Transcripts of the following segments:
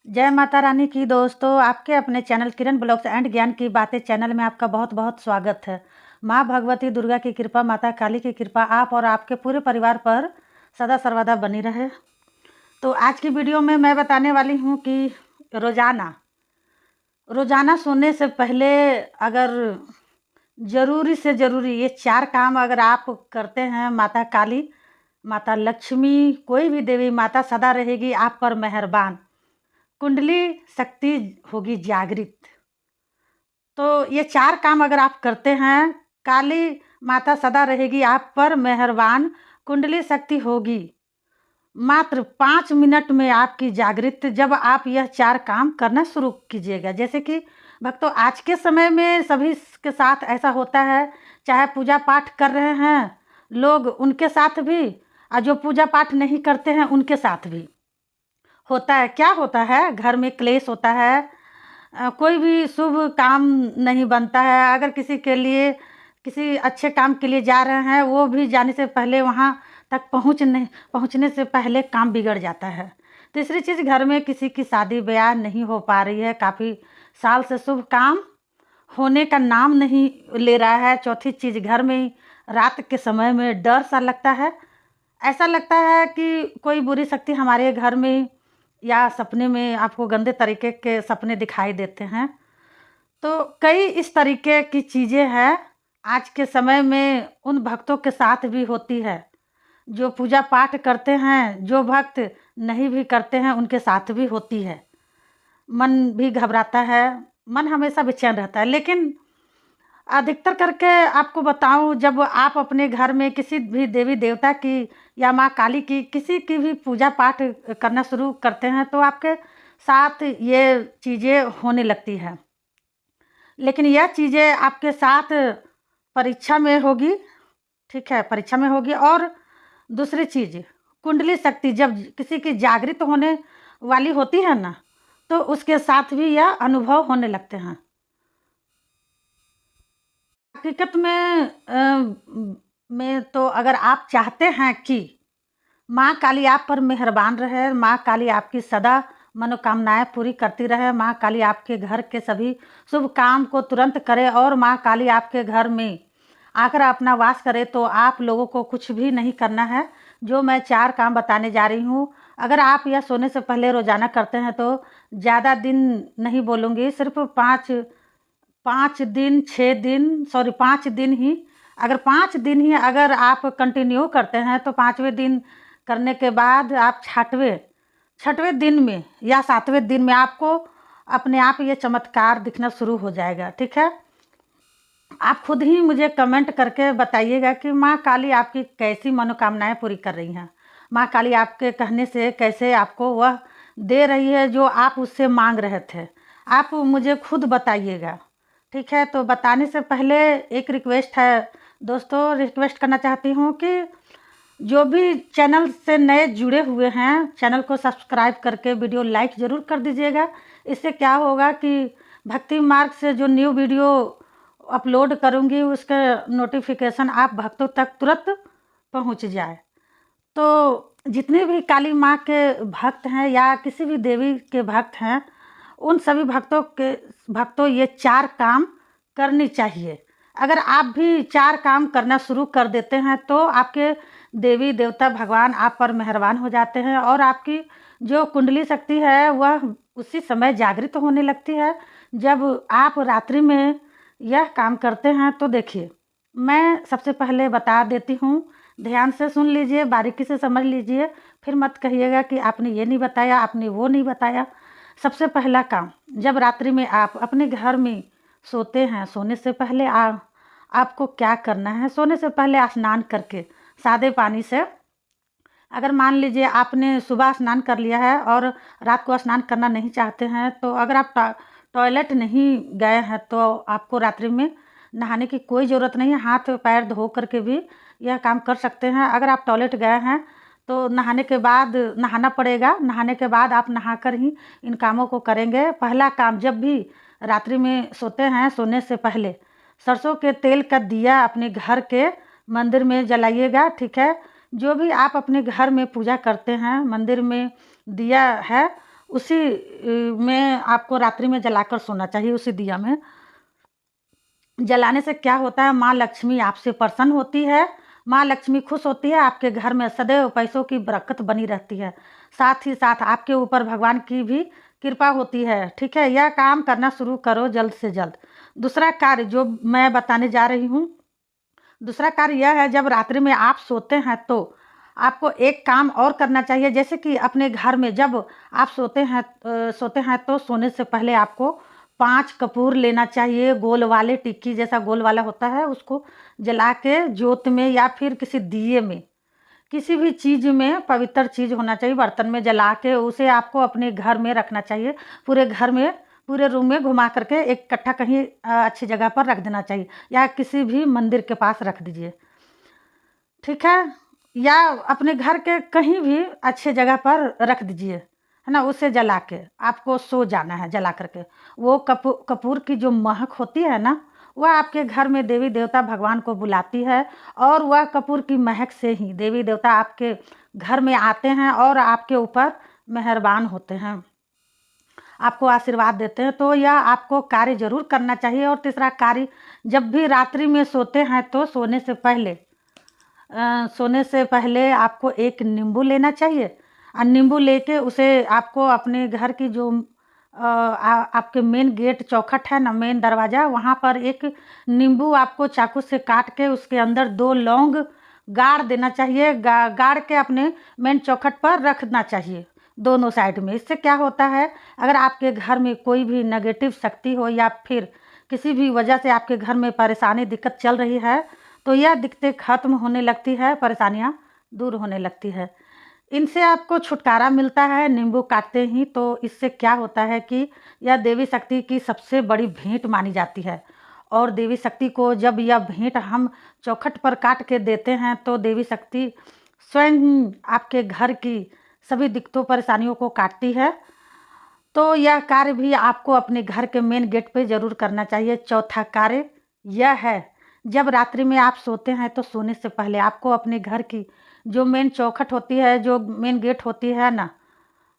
जय माता रानी की दोस्तों, आपके अपने चैनल किरण ब्लॉग्स एंड ज्ञान की बातें चैनल में आपका बहुत बहुत स्वागत है। माँ भगवती दुर्गा की कृपा, माता काली की कृपा आप और आपके पूरे परिवार पर सदा सर्वदा बनी रहे। तो आज की वीडियो में मैं बताने वाली हूँ कि रोज़ाना सोने से पहले अगर ज़रूरी से ज़रूरी ये 4 काम अगर आप करते हैं, माता काली, माता लक्ष्मी, कोई भी देवी माता सदा रहेगी आप पर मेहरबान, कुंडली शक्ति होगी जागृत। तो ये 4 काम अगर आप करते हैं, काली माता सदा रहेगी आप पर मेहरबान, कुंडली शक्ति होगी मात्र 5 मिनट में आपकी जागृत। जब आप यह 4 काम करना शुरू कीजिएगा, जैसे कि भक्तों आज के समय में सभी के साथ ऐसा होता है, चाहे पूजा पाठ कर रहे हैं लोग उनके साथ भी, और जो पूजा पाठ नहीं करते हैं उनके साथ भी होता है। क्या होता है, घर में क्लेश होता है, कोई भी शुभ काम नहीं बनता है। अगर किसी के लिए किसी अच्छे काम के लिए जा रहे हैं, वो भी जाने से पहले वहाँ तक पहुँचने से पहले काम बिगड़ जाता है। तीसरी चीज़, घर में किसी की शादी ब्याह नहीं हो पा रही है, काफ़ी साल से शुभ काम होने का नाम नहीं ले रहा है। चौथी चीज़, घर में रात के समय में डर सा लगता है, ऐसा लगता है कि कोई बुरी शक्ति हमारे घर में या सपने में आपको गंदे तरीके के सपने दिखाई देते हैं। तो कई इस तरीके की चीज़ें हैं, आज के समय में उन भक्तों के साथ भी होती है जो पूजा पाठ करते हैं, जो भक्त नहीं भी करते हैं उनके साथ भी होती है। मन भी घबराता है, मन हमेशा बेचैन रहता है। लेकिन अधिकतर करके आपको बताऊं, जब आप अपने घर में किसी भी देवी देवता की या माँ काली की किसी की भी पूजा पाठ करना शुरू करते हैं तो आपके साथ ये चीज़ें होने लगती है। लेकिन यह चीज़ें आपके साथ परीक्षा में होगी, ठीक है, परीक्षा में होगी। और दूसरी चीज़, कुंडली शक्ति जब किसी की जागृत होने वाली होती है ना, तो उसके साथ भी यह अनुभव होने लगते हैं। हकीकत में तो अगर आप चाहते हैं कि माँ काली आप पर मेहरबान रहे, माँ काली आपकी सदा मनोकामनाएं पूरी करती रहे, माँ काली आपके घर के सभी शुभ काम को तुरंत करे और माँ काली आपके घर में आकर अपना वास करे, तो आप लोगों को कुछ भी नहीं करना है। जो मैं 4 काम बताने जा रही हूँ, अगर आप यह सोने से पहले रोज़ाना करते हैं तो ज़्यादा दिन नहीं बोलूँगी, सिर्फ 5 दिन 6 दिन, सॉरी 5 दिन ही, अगर 5 दिन ही अगर आप कंटिन्यू करते हैं तो 5वें दिन करने के बाद आप छठवें दिन में या 7वें दिन में आपको अपने आप ये चमत्कार दिखना शुरू हो जाएगा, ठीक है। आप खुद ही मुझे कमेंट करके बताइएगा कि माँ काली आपकी कैसी मनोकामनाएं पूरी कर रही हैं, माँ काली आपके कहने से कैसे आपको वह दे रही है जो आप उससे मांग रहे थे। आप मुझे खुद बताइएगा, ठीक है। तो बताने से पहले एक रिक्वेस्ट है दोस्तों, रिक्वेस्ट करना चाहती हूँ कि जो भी चैनल से नए जुड़े हुए हैं, चैनल को सब्सक्राइब करके वीडियो लाइक ज़रूर कर दीजिएगा। इससे क्या होगा कि भक्ति मार्ग से जो न्यू वीडियो अपलोड करूँगी उसके नोटिफिकेशन आप भक्तों तक तुरंत पहुँच जाए। तो जितने भी काली माँ के भक्त हैं या किसी भी देवी के भक्त हैं, उन सभी भक्तों ये 4 काम करनी चाहिए। अगर आप भी 4 काम करना शुरू कर देते हैं तो आपके देवी देवता भगवान आप पर मेहरबान हो जाते हैं और आपकी जो कुंडली शक्ति है वह उसी समय जागृत होने लगती है। जब आप रात्रि में यह काम करते हैं तो देखिए, मैं सबसे पहले बता देती हूँ, ध्यान से सुन लीजिए, बारीकी से समझ लीजिए, फिर मत कहिएगा कि आपने ये नहीं बताया, आपने वो नहीं बताया। सबसे पहला काम, जब रात्रि में आप अपने घर में सोते हैं, सोने से पहले आपको क्या करना है, सोने से पहले स्नान करके सादे पानी से, अगर मान लीजिए आपने सुबह स्नान कर लिया है और रात को स्नान करना नहीं चाहते हैं, तो अगर आप टॉयलेट नहीं गए हैं तो आपको रात्रि में नहाने की कोई ज़रूरत नहीं है, हाथ पैर धो करके भी यह काम कर सकते हैं। अगर आप टॉयलेट गए हैं तो नहाने के बाद नहाना पड़ेगा, नहाने के बाद आप नहाकर ही इन कामों को करेंगे। पहला काम, जब भी रात्रि में सोते हैं, सोने से पहले सरसों के तेल का दिया अपने घर के मंदिर में जलाइएगा, ठीक है। जो भी आप अपने घर में पूजा करते हैं, मंदिर में दिया है उसी में आपको रात्रि में जलाकर सोना चाहिए। उसी दिया में जलाने से क्या होता है, माँ लक्ष्मी आपसे प्रसन्न होती है, माँ लक्ष्मी खुश होती है, आपके घर में सदैव पैसों की बरकत बनी रहती है। साथ ही साथ आपके ऊपर भगवान की भी कृपा होती है। ठीक है, यह काम करना शुरू करो जल्द से जल्द। दूसरा कार्य जो मैं बताने जा रही हूँ, दूसरा कार्य यह है, जब रात्रि में आप सोते हैं तो आपको एक काम और करना चाहिए। जैसे कि अपने घर में जब आप सोते हैं तो सोने से पहले आपको 5 कपूर लेना चाहिए। गोल वाले, टिक्की जैसा गोल वाला होता है, उसको जला के ज्योत में या फिर किसी दिए में, किसी भी चीज़ में, पवित्र चीज़ होना चाहिए, बर्तन में जला के उसे आपको अपने घर में रखना चाहिए। पूरे घर में, पूरे रूम में घुमा करके एक कट्ठा कहीं अच्छी जगह पर रख देना चाहिए, या किसी भी मंदिर के पास रख दीजिए। ठीक है, या अपने घर के कहीं भी अच्छे जगह पर रख दीजिए, है ना। उसे जला के आपको सो जाना है जला करके। वो कपूर की जो महक होती है ना, वह आपके घर में देवी देवता भगवान को बुलाती है, और वह कपूर की महक से ही देवी देवता आपके घर में आते हैं और आपके ऊपर मेहरबान होते हैं, आपको आशीर्वाद देते हैं। तो यह आपको कार्य जरूर करना चाहिए। और तीसरा कार्य, जब भी रात्रि में सोते हैं तो सोने से पहले आपको एक नींबू लेना चाहिए, और नींबू लेके उसे आपको अपने घर की जो आपके मेन गेट चौखट है ना, मेन दरवाज़ा, वहाँ पर एक नींबू आपको चाकू से काट के उसके अंदर 2 लौंग गाड़ देना चाहिए। गाड़ के अपने मेन चौखट पर रखना चाहिए दोनों साइड में। इससे क्या होता है, अगर आपके घर में कोई भी नेगेटिव शक्ति हो या फिर किसी भी वजह से आपके घर में परेशानी दिक्कत चल रही है, तो यह दिक्कतें खत्म होने लगती है, परेशानियाँ दूर होने लगती है। इनसे आपको छुटकारा मिलता है नींबू काटते ही। तो इससे क्या होता है कि यह देवी शक्ति की सबसे बड़ी भेंट मानी जाती है, और देवी शक्ति को जब यह भेंट हम चौखट पर काट के देते हैं तो देवी शक्ति स्वयं आपके घर की सभी दिक्कतों परेशानियों को काटती है। तो यह कार्य भी आपको अपने घर के मेन गेट पे ज़रूर करना चाहिए। चौथा कार्य यह है, जब रात्रि में आप सोते हैं तो सोने से पहले आपको अपने घर की जो मेन चौखट होती है, जो मेन गेट होती है ना,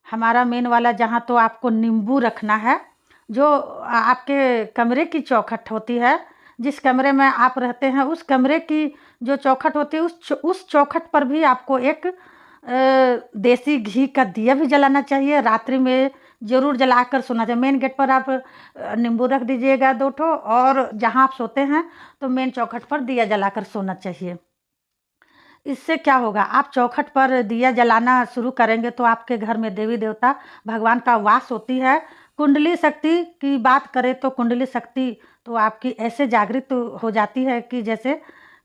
हमारा मेन वाला, जहाँ तो आपको नींबू रखना है। जो आपके कमरे की चौखट होती है, जिस कमरे में आप रहते हैं, उस कमरे की जो चौखट होती है, उस चौखट पर भी आपको एक देसी घी का दिया भी जलाना चाहिए। रात्रि में ज़रूर जलाकर सोना चाहिए। मेन गेट पर आप नींबू रख दीजिएगा 2 ठो, और जहाँ आप सोते हैं तो मेन चौखट पर दिया जलाकर सोना चाहिए। इससे क्या होगा, आप चौखट पर दिया जलाना शुरू करेंगे तो आपके घर में देवी देवता भगवान का वास होती है। कुंडली शक्ति की बात करें तो कुंडली शक्ति तो आपकी ऐसे जागृत हो जाती है कि जैसे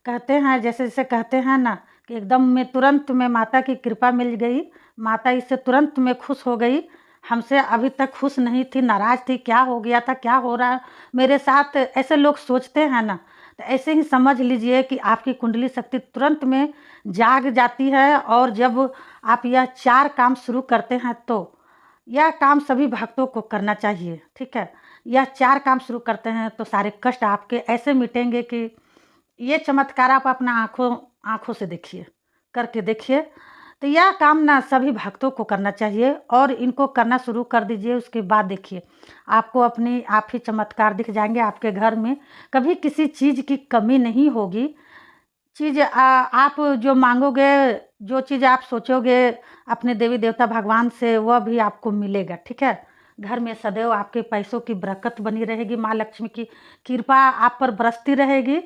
जैसे कहते हैं ना कि एकदम में तुरंत में माता की कृपा मिल गई, माता इससे तुरंत में खुश हो गई। हमसे अभी तक खुश नहीं थी, नाराज़ थी, क्या हो गया था, क्या हो रहा है मेरे साथ, ऐसे लोग सोचते हैं ना। तो ऐसे ही समझ लीजिए कि आपकी कुंडली शक्ति तुरंत में जाग जाती है। और जब आप यह 4 काम शुरू करते हैं तो यह काम सभी भक्तों को करना चाहिए। ठीक है, यह 4 काम शुरू करते हैं तो सारे कष्ट आपके ऐसे मिटेंगे कि ये चमत्कार आप अपना आँखों से देखिए, करके देखिए। तो यह काम ना सभी भक्तों को करना चाहिए, और इनको करना शुरू कर दीजिए। उसके बाद देखिए आपको अपनी आप ही चमत्कार दिख जाएंगे। आपके घर में कभी किसी चीज़ की कमी नहीं होगी। आप जो मांगोगे, जो चीज़ आप सोचोगे अपने देवी देवता भगवान से, वह भी आपको मिलेगा। ठीक है, घर में सदैव आपके पैसों की बरकत बनी रहेगी, माँ लक्ष्मी की कृपा आप पर बरसती रहेगी।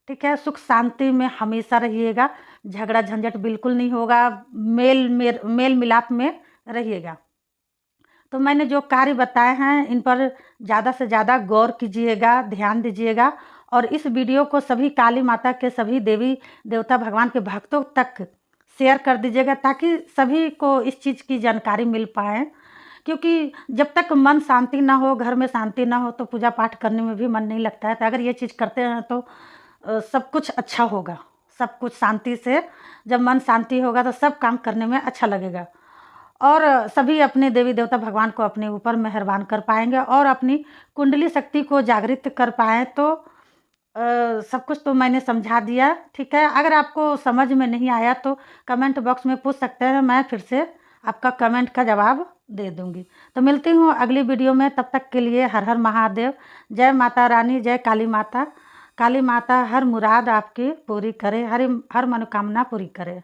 ठीक है, सुख शांति में हमेशा रहिएगा, झगड़ा झंझट बिल्कुल नहीं होगा, मेल मिलाप में रहिएगा। तो मैंने जो कार्य बताए हैं इन पर ज़्यादा से ज़्यादा गौर कीजिएगा, ध्यान दीजिएगा, और इस वीडियो को सभी काली माता के, सभी देवी देवता भगवान के भक्तों तक शेयर कर दीजिएगा, ताकि सभी को इस चीज़ की जानकारी मिल पाए। क्योंकि जब तक मन शांति ना हो, घर में शांति ना हो, तो पूजा पाठ करने में भी मन नहीं लगता है। तो अगर ये चीज़ करते हैं तो सब कुछ अच्छा होगा, सब कुछ शांति से, जब मन शांति होगा तो सब काम करने में अच्छा लगेगा, और सभी अपने देवी देवता भगवान को अपने ऊपर मेहरबान कर पाएंगे, और अपनी कुंडली शक्ति को जागृत कर पाएँ। तो सब कुछ तो मैंने समझा दिया। ठीक है, अगर आपको समझ में नहीं आया तो कमेंट बॉक्स में पूछ सकते हैं, मैं फिर से आपका कमेंट का जवाब दे दूँगी। तो मिलती हूँ अगली वीडियो में, तब तक के लिए हर हर महादेव। जय माता रानी, जय काली माता। काली माता हर मुराद आपकी पूरी करे, हर मनोकामना पूरी करे।